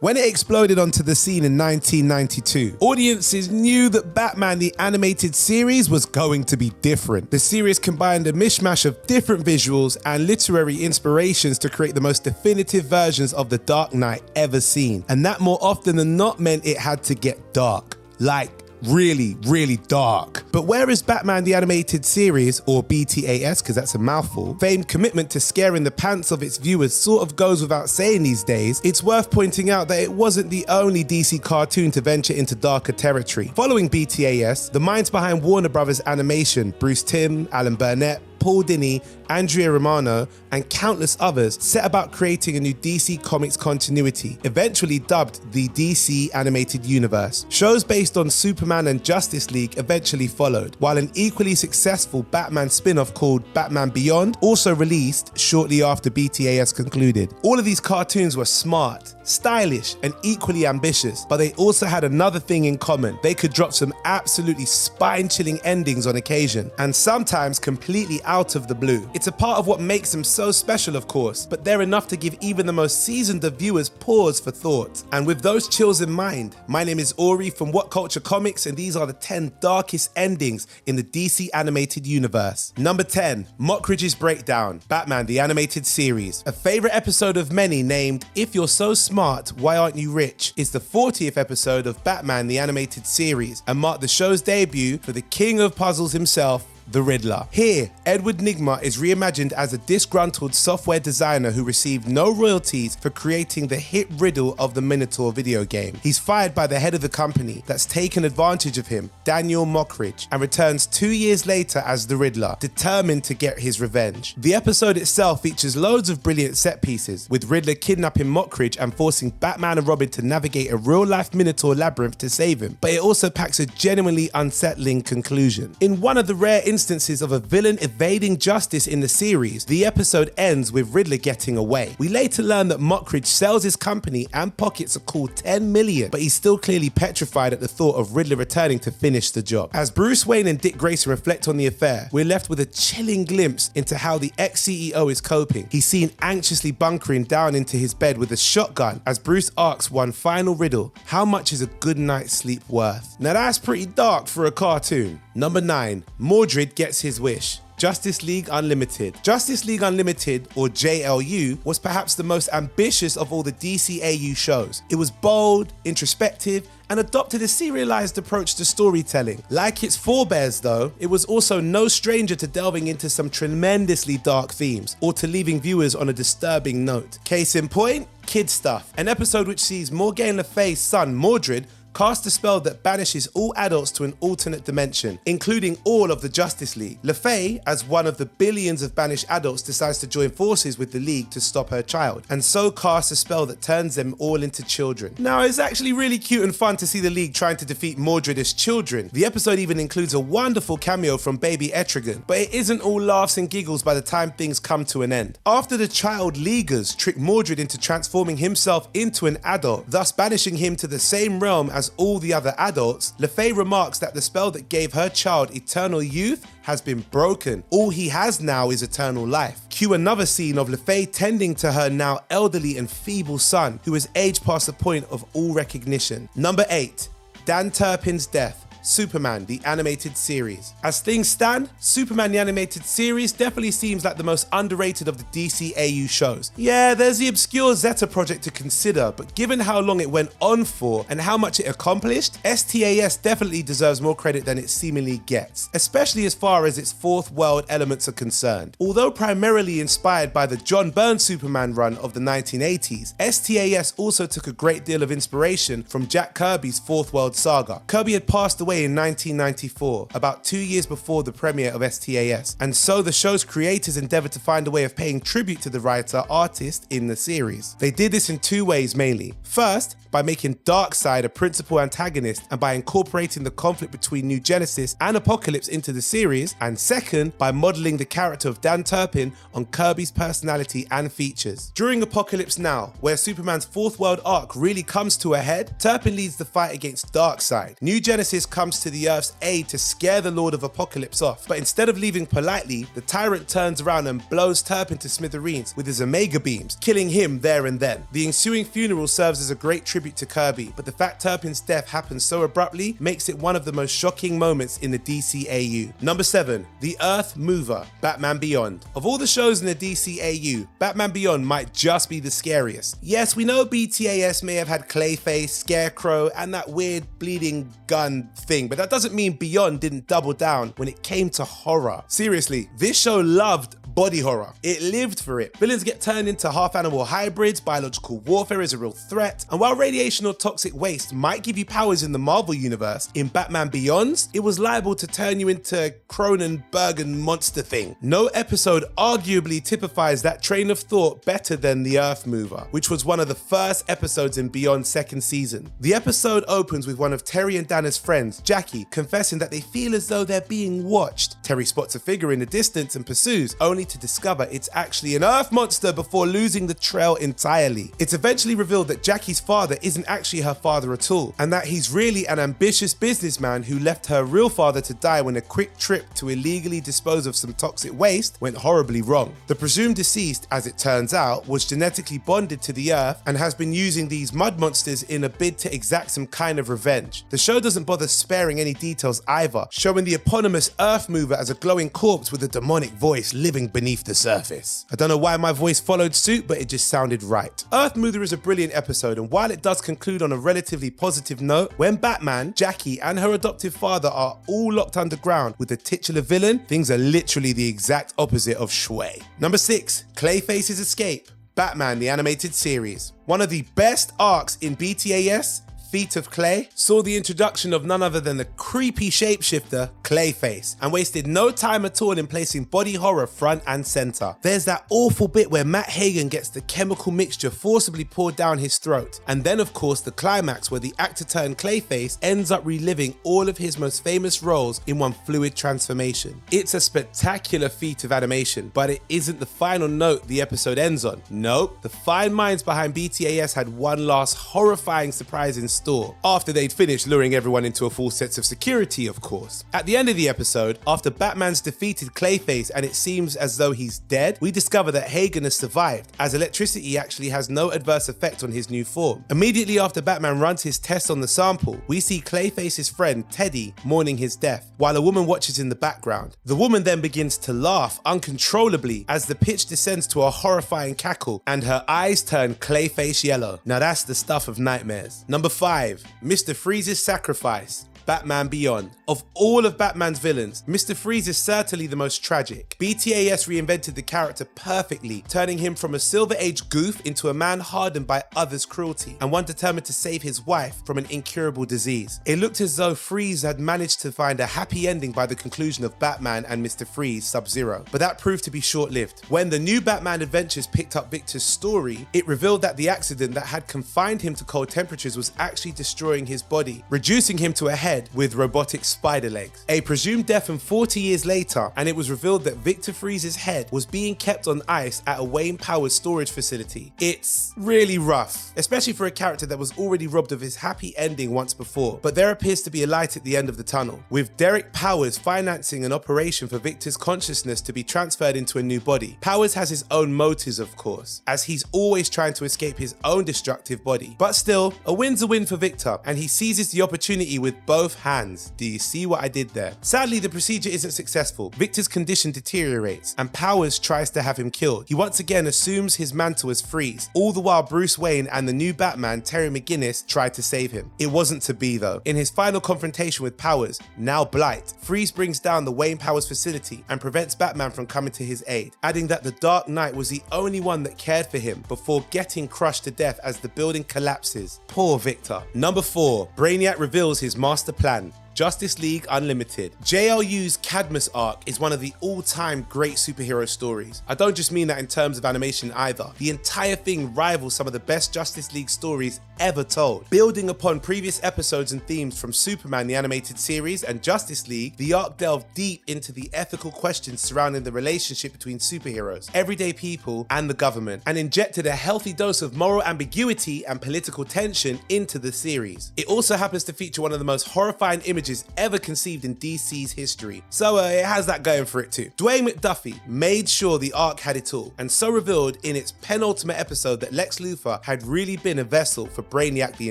When it exploded onto the scene in 1992, audiences knew that Batman the Animated Series was going to be different. The series combined a mishmash of different visuals and literary inspirations to create the most definitive versions of the Dark Knight ever seen. And that more often than not meant it had to get dark. Like, really, really dark. But whereas Batman the Animated Series, or BTAS because that's a mouthful, famed commitment to scaring the pants of its viewers sort of goes without saying these days, it's worth pointing out that it wasn't the only DC cartoon to venture into darker territory. Following BTAS, the minds behind Warner Brothers Animation, Bruce Timm, Alan Burnett, Paul Dini, Andrea Romano, and countless others set about creating a new DC Comics continuity, eventually dubbed the DC Animated Universe. Shows based on Superman and Justice League eventually followed, while an equally successful Batman spin-off called Batman Beyond also released shortly after BTAS concluded. All of these cartoons were smart, stylish, and equally ambitious, but they also had another thing in common. They could drop some absolutely spine-chilling endings on occasion, and sometimes completely out of the blue. It's a part of what makes them so special, of course, but they're enough to give even the most seasoned of viewers pause for thought. And with those chills in mind, my name is Ori from What Culture Comics, and these are the 10 darkest endings in the DC Animated Universe. Number 10, MOCKRIDGE'S Breakdown, Batman the Animated Series. A favorite episode of many named If You're So Smart, Why Aren't You Rich? Is the 40th episode of Batman the Animated Series and marked the show's debut for the king of puzzles himself, the Riddler. Here, Edward Nygma is reimagined as a disgruntled software designer who received no royalties for creating the hit riddle of the Minotaur video game. He's fired by the head of the company that's taken advantage of him, Daniel Mockridge, and returns 2 years later as the Riddler, determined to get his revenge. The episode itself features loads of brilliant set pieces, with Riddler kidnapping Mockridge and forcing Batman and Robin to navigate a real-life Minotaur labyrinth to save him, but it also packs a genuinely unsettling conclusion. In one of the rare instances of a villain evading justice in the series, the episode ends with Riddler getting away. We later learn that Mockridge sells his company and pockets a cool 10 million, but he's still clearly petrified at the thought of Riddler returning to finish the job. As Bruce Wayne and Dick Grayson reflect on the affair, we're left with a chilling glimpse into how the ex-CEO is coping. He's seen anxiously bunkering down into his bed with a shotgun as Bruce asks one final riddle: how much is a good night's sleep worth? Now that's pretty dark for a cartoon. Number 9, Mordred gets his wish. Justice League Unlimited. Justice League Unlimited, or JLU, was perhaps the most ambitious of all the DCAU shows. It was bold, introspective, and adopted a serialized approach to storytelling. Like its forebears though, it was also no stranger to delving into some tremendously dark themes, or to leaving viewers on a disturbing note. Case in point, Kid Stuff, an episode which sees Morgan Le Fay's son, Mordred, cast a spell that banishes all adults to an alternate dimension, including all of the Justice League. Le Fay, as one of the billions of banished adults, decides to join forces with the League to stop her child, and so casts a spell that turns them all into children. Now, it's actually really cute and fun to see the League trying to defeat Mordred as children. The episode even includes a wonderful cameo from baby Etrigan, but it isn't all laughs and giggles by the time things come to an end. After the child Leaguers trick Mordred into transforming himself into an adult, thus banishing him to the same realm as all the other adults, Le Fay remarks that the spell that gave her child eternal youth has been broken. All he has now is eternal life. Cue another scene of Le Fay tending to her now elderly and feeble son, who has aged past the point of all recognition. Number 8, Dan Turpin's death. Superman, the Animated Series. As things stand, Superman the Animated Series definitely seems like the most underrated of the DCAU shows. Yeah, there's the obscure Zeta project to consider, but given how long it went on for and how much it accomplished, STAS definitely deserves more credit than it seemingly gets, especially as far as its fourth world elements are concerned. Although primarily inspired by the John Byrne Superman run of the 1980s, STAS also took a great deal of inspiration from Jack Kirby's Fourth World Saga. Kirby had passed away in 1994, about 2 years before the premiere of STAS, and so the show's creators endeavored to find a way of paying tribute to the writer-artist in the series. They did this in 2 ways mainly. First, by making Darkseid a principal antagonist and by incorporating the conflict between New Genesis and Apocalypse into the series, and second, by modeling the character of Dan Turpin on Kirby's personality and features. During Apocalypse Now, where Superman's Fourth World arc really comes to a head, Turpin leads the fight against Darkseid. New Genesis comes comes to the Earth's aid to scare the Lord of Apocalypse off, but instead of leaving politely, the tyrant turns around and blows Turpin to smithereens with his Omega beams, killing him there and then. The ensuing funeral serves as a great tribute to Kirby, but the fact Turpin's death happens so abruptly makes it one of the most shocking moments in the DCAU. Number 7, The Earth Mover, Batman Beyond. Of all the shows in the DCAU, Batman Beyond might just be the scariest. Yes, we know BTAS may have had Clayface, Scarecrow, and that weird bleeding gun thing, but that doesn't mean Beyond didn't double down when it came to horror. Seriously, this show loved body horror. It lived for it. Villains get turned into half-animal hybrids, biological warfare is a real threat, and while radiation or toxic waste might give you powers in the Marvel universe, in Batman Beyond's, it was liable to turn you into Cronenbergen monster thing. No episode arguably typifies that train of thought better than The Earth Mover, which was one of the first episodes in Beyond's second season. The episode opens with one of Terry and Dana's friends, Jackie, confessing that they feel as though they're being watched. Terry spots a figure in the distance and pursues, only to discover it's actually an Earth monster before losing the trail entirely. It's eventually revealed that Jackie's father isn't actually her father at all, and that he's really an ambitious businessman who left her real father to die when a quick trip to illegally dispose of some toxic waste went horribly wrong. The presumed deceased, as it turns out, was genetically bonded to the Earth and has been using these mud monsters in a bid to exact some kind of revenge. The show doesn't bother sparing any details either, showing the eponymous Earth Mover as a glowing corpse with a demonic voice living beneath the surface. I don't know why my voice followed suit, but it just sounded right. Earth Mover is a brilliant episode, and while it does conclude on a relatively positive note, when Batman, Jackie, and her adoptive father are all locked underground with the titular villain, things are literally the exact opposite of Shui. Number 6, Clayface's Escape, Batman the Animated Series. One of the best arcs in BTAS, Feet of Clay, saw the introduction of none other than the creepy shapeshifter Clayface, and wasted no time at all in placing body horror front and center. There's that awful bit where Matt Hagen gets the chemical mixture forcibly poured down his throat, and then of course the climax where the actor turned Clayface ends up reliving all of his most famous roles in one fluid transformation. It's a spectacular feat of animation, but it isn't the final note the episode ends on. Nope, the fine minds behind BTAS had one last horrifying surprise in store, after they'd finished luring everyone into a full set of security, of course. At the end of the episode, after Batman's defeated Clayface and it seems as though he's dead, we discover that Hagen has survived, as electricity actually has no adverse effect on his new form. Immediately after Batman runs his tests on the sample, we see Clayface's friend Teddy mourning his death, while a woman watches in the background. The woman then begins to laugh uncontrollably as the pitch descends to a horrifying cackle and her eyes turn Clayface yellow. Now that's the stuff of nightmares. Number 5, Mr. Freeze's Sacrifice, Batman Beyond. Of all of Batman's villains, Mr. Freeze is certainly the most tragic. BTAS reinvented the character perfectly, turning him from a Silver Age goof into a man hardened by others' cruelty, and one determined to save his wife from an incurable disease. It looked as though Freeze had managed to find a happy ending by the conclusion of Batman and Mr. Freeze Sub-Zero, but that proved to be short-lived. When the new Batman Adventures picked up Victor's story, it revealed that the accident that had confined him to cold temperatures was actually destroying his body, reducing him to a head with robotic spider legs. A presumed death from 40 years later, and it was revealed that Victor Freeze's head was being kept on ice at a Wayne Powers storage facility. It's really rough, especially for a character that was already robbed of his happy ending once before, but there appears to be a light at the end of the tunnel, with Derek Powers financing an operation for Victor's consciousness to be transferred into a new body. Powers has his own motives, of course, as he's always trying to escape his own destructive body, but still, a win's a win for Victor, and he seizes the opportunity with both hands. Do you see what I did there? Sadly, the procedure isn't successful. Victor's condition deteriorates, and Powers tries to have him killed. He once again assumes his mantle as Freeze, all the while Bruce Wayne and the new Batman, Terry McGinnis, tried to save him. It wasn't to be though. In his final confrontation with Powers, now Blight, Freeze brings down the Wayne Powers facility and prevents Batman from coming to his aid, adding that the Dark Knight was the only one that cared for him before getting crushed to death as the building collapses. Poor Victor. Number 4, Brainiac reveals his master plan. Justice League Unlimited. JLU's Cadmus arc is one of the all-time great superhero stories. I don't just mean that in terms of animation either. The entire thing rivals some of the best Justice League stories ever told. Building upon previous episodes and themes from Superman the Animated Series and Justice League, the arc delved deep into the ethical questions surrounding the relationship between superheroes, everyday people, and the government, and injected a healthy dose of moral ambiguity and political tension into the series. It also happens to feature one of the most horrifying images ever conceived in DC's history, so it has that going for it too. Dwayne McDuffie made sure the arc had it all, and so revealed in its penultimate episode that Lex Luthor had really been a vessel for Brainiac the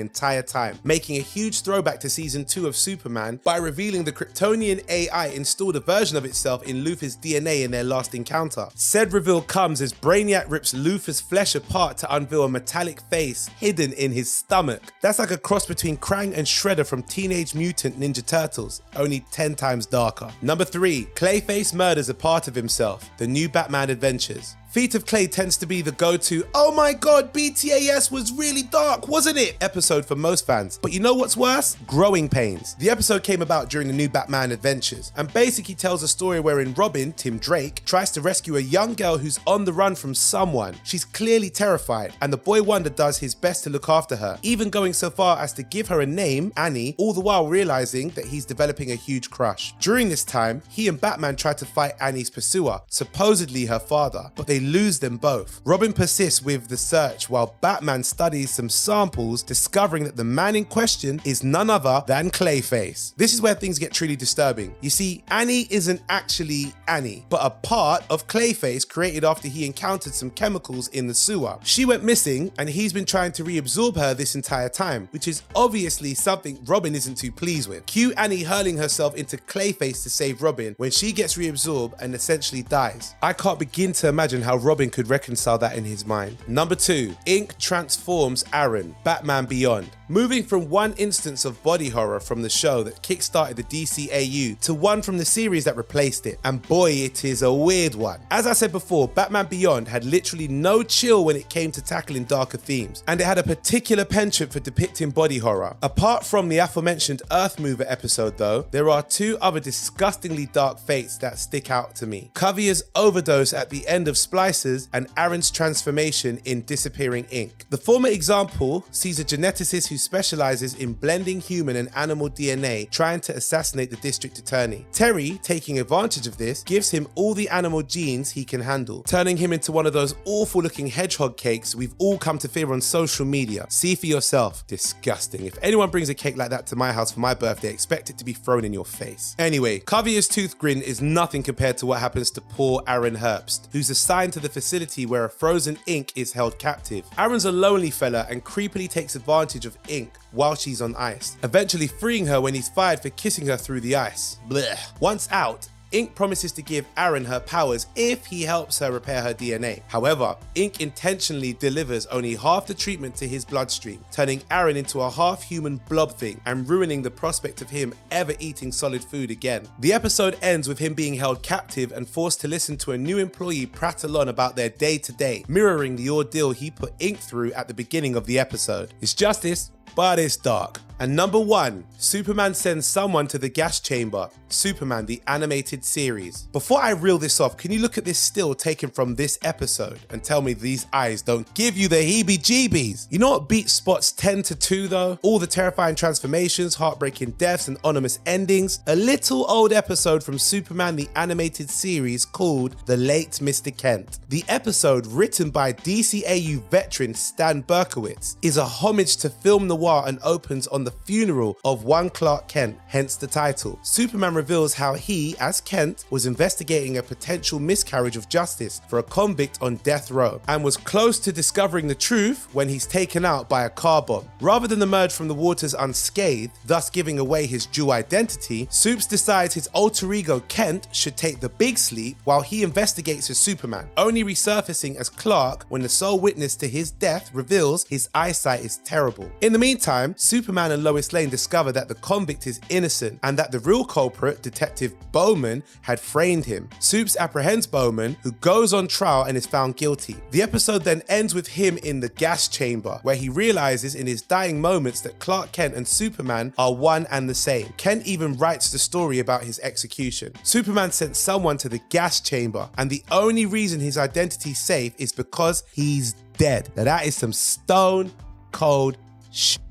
entire time, making a huge throwback to season 2 of Superman by revealing the Kryptonian AI installed a version of itself in Luthor's DNA in their last encounter. Said reveal comes as Brainiac rips Luthor's flesh apart to unveil a metallic face hidden in his stomach. That's like a cross between Krang and Shredder from Teenage Mutant Ninja Turtles, only 10 times darker. Number 3, Clayface murders a part of himself, the new Batman adventures. Feet of Clay tends to be the go-to, oh my god, BTAS was really dark, wasn't it? Episode for most fans. But you know what's worse? Growing Pains. The episode came about during the new Batman adventures and basically tells a story wherein Robin, Tim Drake, tries to rescue a young girl who's on the run from someone. She's clearly terrified and the boy wonder does his best to look after her, even going so far as to give her a name, Annie, all the while realizing that he's developing a huge crush. During this time, he and Batman try to fight Annie's pursuer, supposedly her father, but they lose them both. Robin persists with the search while Batman studies some samples, discovering that the man in question is none other than Clayface. This is where things get truly disturbing. You see, Annie isn't actually Annie, but a part of Clayface created after he encountered some chemicals in the sewer. She went missing and he's been trying to reabsorb her this entire time, which is obviously something Robin isn't too pleased with. Cue Annie hurling herself into Clayface to save Robin when she gets reabsorbed and essentially dies. I can't begin to imagine how Robin could reconcile that in his mind. Number 2, INQUE transforms Aaron, Batman Beyond. Moving from one instance of body horror from the show that kickstarted the DCAU to one from the series that replaced it, and boy, it is a weird one. As I said before, Batman Beyond had literally no chill when it came to tackling darker themes, and it had a particular penchant for depicting body horror. Apart from the aforementioned Earth Mover episode though, there are 2 other disgustingly dark fates that stick out to me. Cuvier's overdose at the end of Splicers and Aaron's transformation in Disappearing Ink. The former example sees a geneticist who specializes in blending human and animal DNA trying to assassinate the district attorney. Terry, taking advantage of this, gives him all the animal genes he can handle, turning him into one of those awful looking hedgehog cakes we've all come to fear on social media. See for yourself. Disgusting. If anyone brings a cake like that to my house for my birthday, expect it to be thrown in your face. Anyway, Cuvier's tooth grin is nothing compared to what happens to poor Aaron Herbst, who's assigned to the facility where a frozen Ink is held captive. Aaron's a lonely fella and creepily takes advantage of Ink while she's on ice, eventually freeing her when he's fired for kissing her through the ice. Blech. Once out, Ink promises to give Aaron her powers if he helps her repair her DNA. However, Ink intentionally delivers only half the treatment to his bloodstream, turning Aaron into a half-human blob thing and ruining the prospect of him ever eating solid food again. The episode ends with him being held captive and forced to listen to a new employee prattle on about their day-to-day, mirroring the ordeal he put Ink through at the beginning of the episode. It's justice, but it's dark. And number 1, Superman sends someone to the gas chamber. Superman the Animated Series. Before I reel this off, can you look at this still taken from this episode and tell me these eyes don't give you the heebie-jeebies? You know what beats Spot's 10-2 though? All the terrifying transformations, heartbreaking deaths, and ominous endings. A little old episode from Superman the Animated Series called The Late Mr. Kent. The episode, written by DCAU veteran Stan Berkowitz, is a homage to film noir and opens on the funeral of one Clark Kent, hence the title. Superman reveals how he, as Kent, was investigating a potential miscarriage of justice for a convict on death row and was close to discovering the truth when he's taken out by a car bomb. Rather than emerge from the waters unscathed, thus giving away his dual identity, Supes decides his alter ego Kent should take the big sleep while he investigates as Superman, only resurfacing as Clark when the sole witness to his death reveals his eyesight is terrible. In the meantime, Superman and Lois Lane discover that the convict is innocent and that the real culprit, Detective Bowman, had framed him. Supes apprehends Bowman, who goes on trial and is found guilty. The episode then ends with him in the gas chamber, where he realizes in his dying moments that Clark Kent and Superman are one and the same. Kent even writes the story about his execution. Superman sent someone to the gas chamber, and the only reason his identity's safe is because he's dead. Now that is some stone cold Shh.